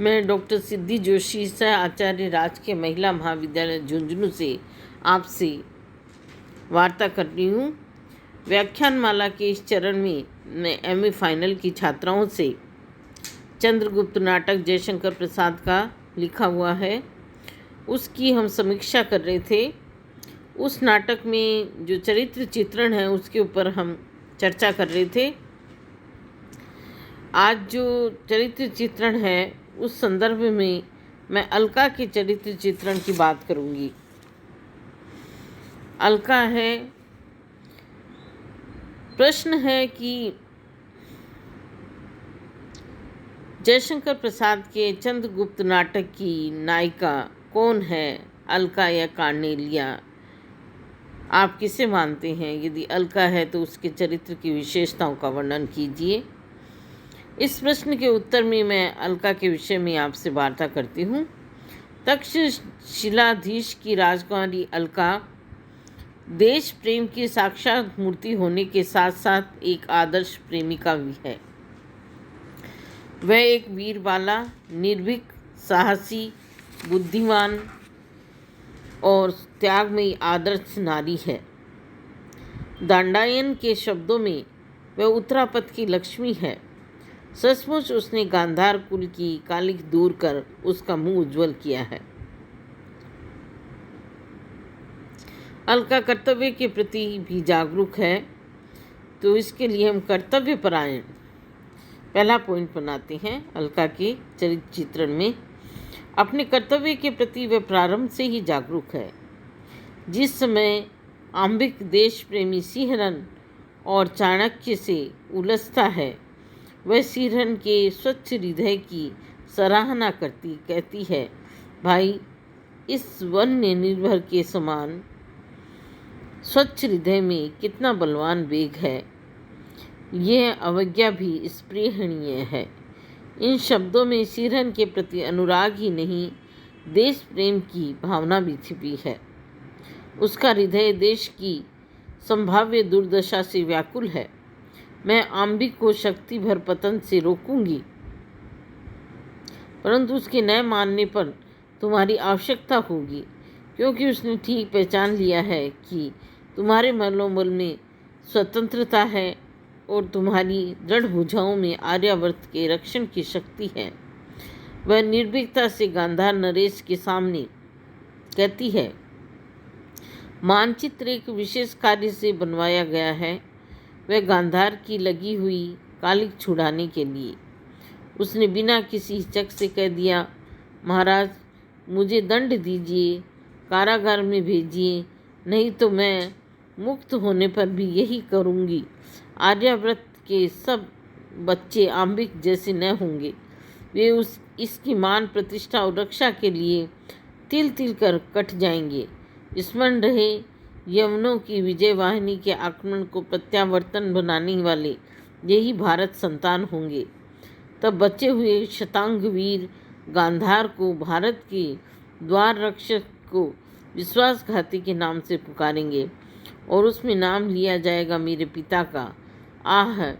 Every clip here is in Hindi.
मैं डॉक्टर सिद्धि जोशी सह आचार्य राजकीय महिला महाविद्यालय झुंझुनू से आपसे वार्ता कर रही हूँ। व्याख्यानमाला के इस चरण में मैं एमए फाइनल की छात्राओं से चंद्रगुप्त नाटक जयशंकर प्रसाद का लिखा हुआ है, उसकी हम समीक्षा कर रहे थे। उस नाटक में जो चरित्र चित्रण है उसके ऊपर हम चर्चा कर रहे थे। आज जो चरित्र चित्रण है उस संदर्भ में मैं अलका के चरित्र चित्रण की बात करूंगी। अलका है, प्रश्न है कि जयशंकर प्रसाद के चंद्रगुप्त नाटक की नायिका कौन है, अलका या कार्नेलिया? आप किसे मानते हैं? यदि अलका है तो उसके चरित्र की विशेषताओं का वर्णन कीजिए। इस प्रश्न के उत्तर में मैं अलका के विषय में आपसे वार्ता करती हूँ। तक्षशिलाधीश की राजकुमारी अलका देश प्रेम की साक्षात मूर्ति होने के साथ साथ एक आदर्श प्रेमिका भी है। वह एक वीरबाला, निर्भीक, साहसी, बुद्धिमान और त्यागमयी आदर्श नारी है। दंडायन के शब्दों में वह उत्तरापथ की लक्ष्मी है। सचमुच उसने गांधार कुल की कालिख दूर कर उसका मुंह उज्जवल किया है। अलका कर्तव्य के प्रति भी जागरूक है, तो इसके लिए हम कर्तव्य परायण पहला पॉइंट बनाते हैं। अलका के चरित्र चित्रण में अपने कर्तव्य के प्रति वह प्रारंभ से ही जागरूक है। जिस समय आंबिक देश प्रेमी सिंहरन और चाणक्य से उलझता है, वह सिंहरन के स्वच्छ हृदय की सराहना कहती है, भाई, इस वन्य निर्भर के समान स्वच्छ हृदय में कितना बलवान वेग है। यह अवज्ञा भी स्पृहणीय है। इन शब्दों में सिंहरन के प्रति अनुराग ही नहीं, देश प्रेम की भावना भी छिपी है। उसका हृदय देश की संभाव्य दुर्दशा से व्याकुल है। मैं आंबिक को शक्ति भर पतन से रोकूंगी, परंतु उसके न मानने पर तुम्हारी आवश्यकता होगी, क्योंकि उसने ठीक पहचान लिया है कि तुम्हारे मनोबल में स्वतंत्रता है और तुम्हारी दृढ़ भुजाओं में आर्यावर्त के रक्षण की शक्ति है। वह निर्भीकता से गांधार नरेश के सामने कहती है, मानचित्र एक विशेष कार्य से बनवाया गया है, वह गांधार की लगी हुई कालिख छुड़ाने के लिए। उसने बिना किसी हिचक से कह दिया, महाराज, मुझे दंड दीजिए, कारागार में भेजिए, नहीं तो मैं मुक्त होने पर भी यही करूँगी। आर्याव्रत के सब बच्चे आंबिक जैसे न होंगे। वे इसकी मान प्रतिष्ठा और रक्षा के लिए तिल तिल कर कट जाएंगे। स्मरण रहे, यवनों की विजय वाहिनी के आक्रमण को प्रत्यावर्तन बनाने वाले यही भारत संतान होंगे। तब बचे हुए शतांग वीर गांधार को भारत के द्वार रक्षक को विश्वासघाती के नाम से पुकारेंगे और उसमें नाम लिया जाएगा मेरे पिता का। आह,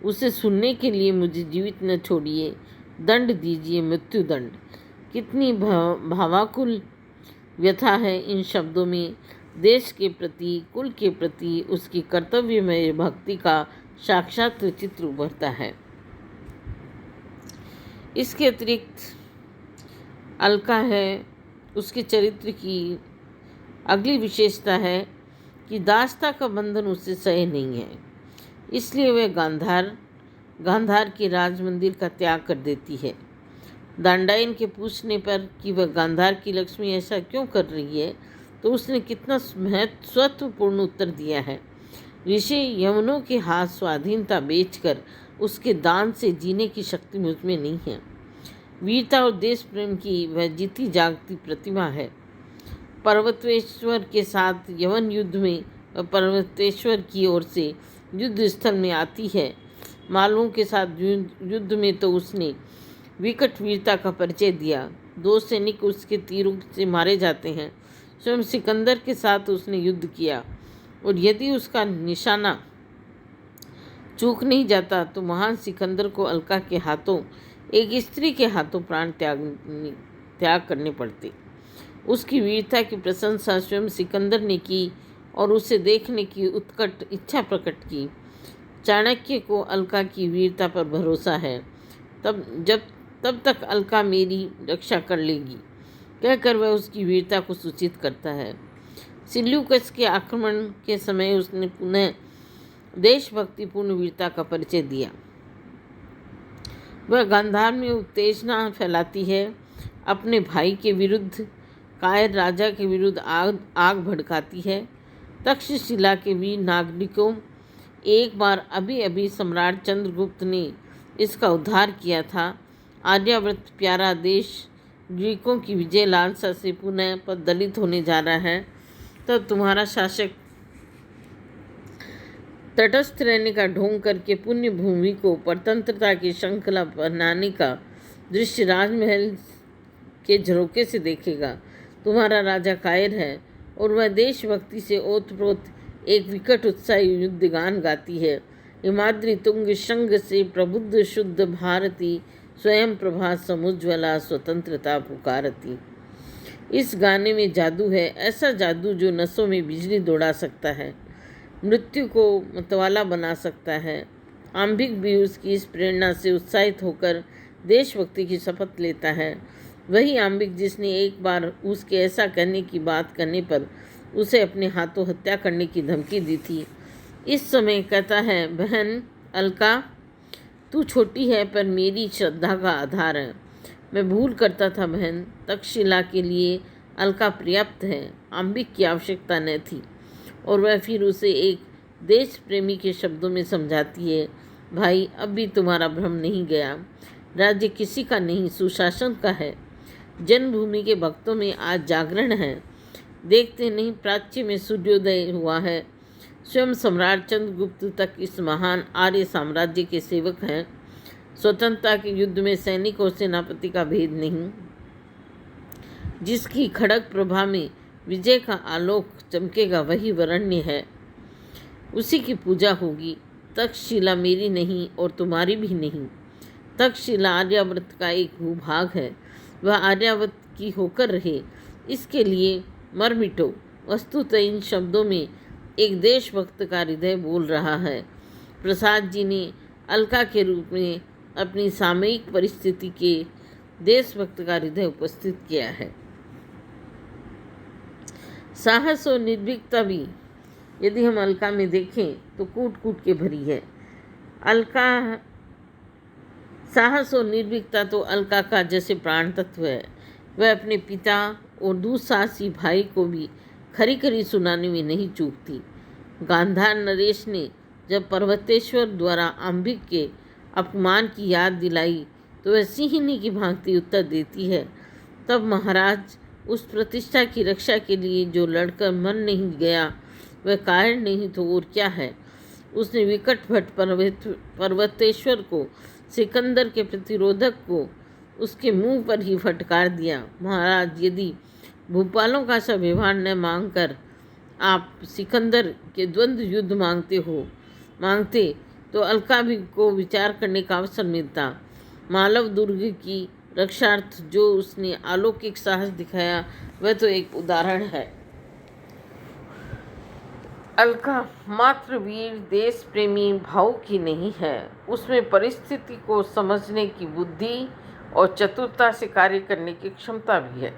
उसे सुनने के लिए मुझे जीवित न छोड़िए, दंड दीजिए, मृत्यु दंड। कितनी भावाकुल व्यथा है इन शब्दों में। देश के प्रति, कुल के प्रति उसकी कर्तव्यमय भक्ति का साक्षात चित्र उभरता है। इसके अतिरिक्त अलका है, उसके चरित्र की अगली विशेषता है कि दासता का बंधन उससे सह नहीं है, इसलिए वह गांधार के राज मंदिर का त्याग कर देती है। दंडायन के पूछने पर कि वह गांधार की लक्ष्मी ऐसा क्यों कर रही है, तो उसने कितना महत्वपूर्ण उत्तर दिया है, ऋषि यवनों के हाथ स्वाधीनता बेचकर उसके दान से जीने की शक्ति मुझमें नहीं है। वीरता और देश प्रेम की वह जीती जागती प्रतिमा है। पर्वतेश्वर के साथ यवन युद्ध में वह पर्वतेश्वर की ओर से युद्ध स्थल में आती है। मालवों के साथ युद्ध में तो उसने विकट वीरता का परिचय दिया। 2 सैनिक उसके तीरों से मारे जाते हैं। स्वयं सिकंदर के साथ उसने युद्ध किया, और यदि उसका निशाना चूक नहीं जाता तो महान सिकंदर को अलका के हाथों एक स्त्री के हाथों प्राण त्याग करने पड़ते। उसकी वीरता की प्रशंसा स्वयं सिकंदर ने की और उसे देखने की उत्कट इच्छा प्रकट की। चाणक्य को अलका की वीरता पर भरोसा है, तब तक अलका मेरी रक्षा कर लेगी, कहकर वह उसकी वीरता को सूचित करता है। सिल्यूकस के आक्रमण के समय उसने पुनः देशभक्तिपूर्ण वीरता का परिचय दिया। वह गांधार में उत्तेजना फैलाती है, अपने भाई के विरुद्ध, कायर राजा के विरुद्ध आग भड़काती है। तक्षशिला के वीर नागरिकों, एक बार अभी सम्राट चंद्रगुप्त ने इसका उद्धार किया था। आर्यावर्त प्यारा देश ग्रीकों की विजय लालसा से पुनः पददलित होने जा रहा है, तब तुम्हारा शासक तटस्थ रहने का ढोंग करके पुण्य भूमि को परतंत्रता की श्रृंखला बनाने का दृश्य राजमहल के झरोके से देखेगा। तुम्हारा राजा कायर है और वह देशभक्ति से ओतप्रोत एक विकट उत्साही युद्धगान गाती है। हिमाद्री तुंग शंग से प्रबुद्ध शुद्ध भारती, स्वयं प्रभा समुज्ज्वला स्वतंत्रता पुकारती। इस गाने में जादू है, ऐसा जादू जो नसों में बिजली दौड़ा सकता है, मृत्यु को मतवाला बना सकता है। आम्बिक भी उसकी इस प्रेरणा से उत्साहित होकर देशभक्ति की शपथ लेता है। वही आम्बिक जिसने एक बार उसके ऐसा कहने की बात करने पर उसे अपने हाथों हत्या करने की धमकी दी थी, इस समय कहता है, बहन अलका, तू छोटी है पर मेरी श्रद्धा का आधार है। मैं भूल करता था बहन, तक्षशिला के लिए अलका पर्याप्त है, आम्बिक की आवश्यकता न थी। और वह फिर उसे एक देश प्रेमी के शब्दों में समझाती है, भाई अब भी तुम्हारा भ्रम नहीं गया, राज्य किसी का नहीं सुशासन का है। जन्मभूमि के भक्तों में आज जागरण है, देखते नहीं प्राच्य में सूर्योदय हुआ है। स्वयं सम्राट चंद्रगुप्त तक इस महान आर्य साम्राज्य के सेवक हैं। स्वतंत्रता के युद्ध में सैनिक और सेनापति का भेद नहीं, जिसकी खड़ग प्रभा में विजय का आलोक चमकेगा वही वरण्य है, उसी की पूजा होगी। तक्षशिला मेरी नहीं और तुम्हारी भी नहीं। तक्षशिला आर्यावर्त का एक भूभाग है, वह आर्यावर्त की होकर रहे, इसके लिए मर मिटो। वस्तुतः इन शब्दों में एक देशभक्त का हृदय बोल रहा है। प्रसाद जी ने अलका के रूप में अपनी सामयिक परिस्थिति के देशभक्त का हृदय उपस्थित किया है। साहस और निर्भीकता भी यदि हम अलका में देखें तो कूट कूट के भरी है। अलका साहस और निर्भीकता तो अलका का जैसे प्राण तत्व है। वह अपने पिता और दुस्साहसी भाई को भी खरी खरी सुनाने में नहीं चूकती। गांधार नरेश ने जब पर्वतेश्वर द्वारा आम्बिक के अपमान की याद दिलाई तो वह सिंहिनी की भांति उत्तर देती है, तब महाराज उस प्रतिष्ठा की रक्षा के लिए जो लड़कर मन नहीं गया वह कारण नहीं तो और क्या है। उसने विकट भट्ट पर्वतेश्वर को, सिकंदर के प्रतिरोधक को उसके मुंह पर ही फटकार दिया। महाराज, यदि भूपालों का सा व्यवहार न मांगकर आप सिकंदर के द्वंद्व युद्ध मांगते तो अलका भी को विचार करने का अवसर मिलता। मालव दुर्ग की रक्षार्थ जो उसने अलौकिक साहस दिखाया वह तो एक उदाहरण है। अलका मात्र वीर देश प्रेमी भाव की नहीं है, उसमें परिस्थिति को समझने की बुद्धि और चतुरता से कार्य करने की क्षमता भी है।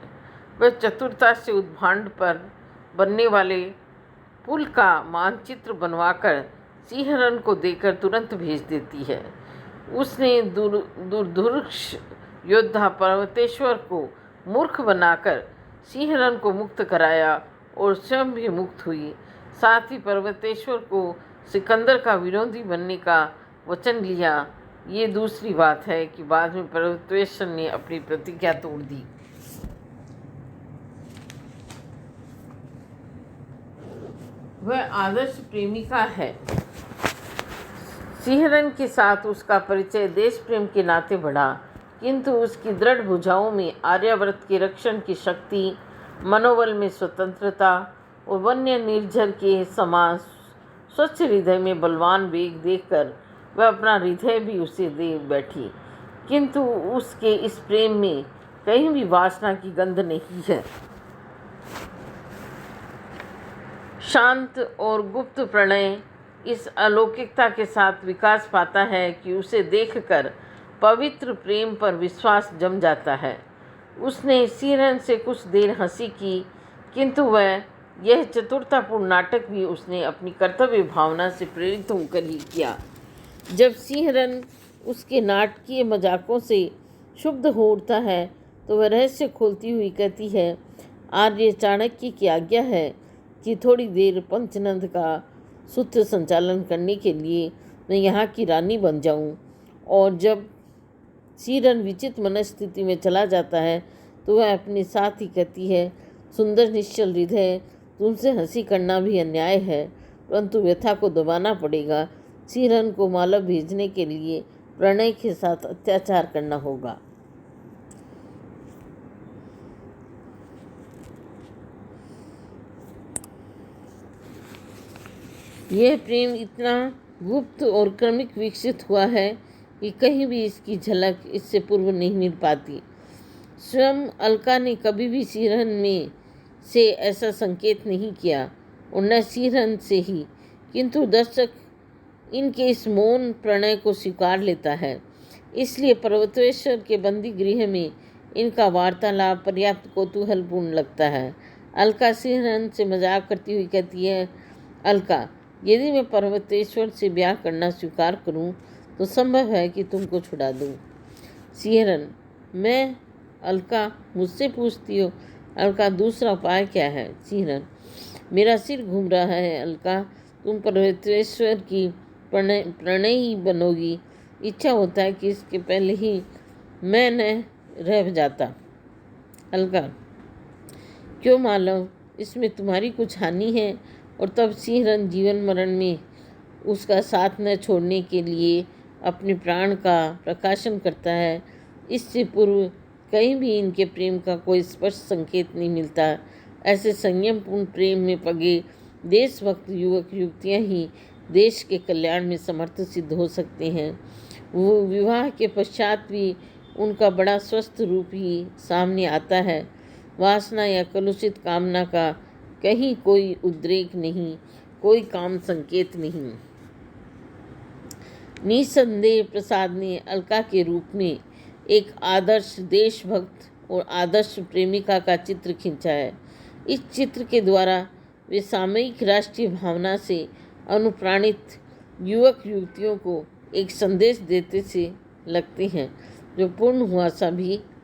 वह चतुरता से उद्भांड पर बनने वाले पुल का मानचित्र बनवाकर सिंहरन को देकर तुरंत भेज देती है। उसने दुर्धर्ष योद्धा पर्वतेश्वर को मूर्ख बनाकर सिंहरन को मुक्त कराया और स्वयं भी मुक्त हुई। साथ ही पर्वतेश्वर को सिकंदर का विरोधी बनने का वचन लिया। ये दूसरी बात है कि बाद में पर्वतेश्वर ने अपनी प्रतिज्ञा तोड़ दी। वह आदर्श प्रेमिका है। सिंहरन के साथ उसका परिचय देश प्रेम के नाते बढ़ा, किंतु उसकी दृढ़ भुजाओं में आर्यावर्त के रक्षण की शक्ति, मनोबल में स्वतंत्रता और वन्य निर्झर के समान स्वच्छ हृदय में बलवान वेग देखकर वह अपना हृदय भी उसे दे बैठी। किंतु उसके इस प्रेम में कहीं भी वासना की गंध नहीं है। शांत और गुप्त प्रणय इस अलौकिकता के साथ विकास पाता है कि उसे देखकर पवित्र प्रेम पर विश्वास जम जाता है। उसने सीरन से कुछ देर हंसी की, किंतु वह यह चतुरतापूर्ण नाटक भी उसने अपनी कर्तव्य भावना से प्रेरित होकर ही किया। जब सिंहरन उसके नाटकीय मजाकों से क्षुब्ध हो उठता है तो वह रहस्य खोलती हुई कहती है, आर्य चाणक्य की आज्ञा है कि थोड़ी देर पंचनंद का सूत्र संचालन करने के लिए मैं यहाँ की रानी बन जाऊँ। और जब सिंहरन विचित मनस्थिति में चला जाता है तो वह अपने साथ ही कहती है, सुंदर निश्चल हृदय, तुमसे हंसी करना भी अन्याय है, परंतु व्यथा को दबाना पड़ेगा। सिंहरन को मालव भेजने के लिए प्रणय के साथ अत्याचार करना होगा। यह प्रेम इतना गुप्त और क्रमिक विकसित हुआ है कि कहीं भी इसकी झलक इससे पूर्व नहीं मिल पाती। स्वयं अलका ने कभी भी सिंहरन में से ऐसा संकेत नहीं किया और न सिंहरन से ही, किंतु दर्शक इनके इस मौन प्रणय को स्वीकार लेता है। इसलिए पर्वतेश्वर के बंदी गृह में इनका वार्तालाप पर्याप्त कौतूहलपूर्ण लगता है। अलका सिंहरन से मजाक करती हुई कहती है, अलका, यदि मैं पर्वतेश्वर से ब्याह करना स्वीकार करूं तो संभव है कि तुमको छुड़ा दूं। सिंहरन, मैं? अलका, मुझसे पूछती हो? अलका, दूसरा उपाय क्या है? सिंहरन, मेरा सिर घूम रहा है अलका, तुम पर्वतेश्वर की प्रणयी बनोगी। इच्छा होता है कि इसके पहले ही मैं न रह जाता। अलका, क्यों मालव, इसमें तुम्हारी कुछ हानि है? और तब सिंहरन जीवन मरण में उसका साथ न छोड़ने के लिए अपने प्राण का प्रकाशन करता है। इससे पूर्व कहीं भी इनके प्रेम का कोई स्पष्ट संकेत नहीं मिलता। ऐसे संयमपूर्ण प्रेम में पगे देशभक्त युवक युवतियाँ ही देश के कल्याण में समर्थ सिद्ध हो सकते हैं। वो विवाह के पश्चात भी उनका बड़ा स्वस्थ रूप ही सामने आता है। वासना या कलुषित कामना का कहीं कोई उद्रेक नहीं, कोई काम संकेत नहीं। निसंदेह प्रसाद ने अलका के रूप में एक आदर्श देशभक्त और आदर्श प्रेमिका का चित्र खींचा है। इस चित्र के द्वारा वे सामयिक राष्ट्रीय भावना से अनुप्राणित युवक युवतियों को एक संदेश देते से लगते हैं जो पूर्ण हुआ सा भी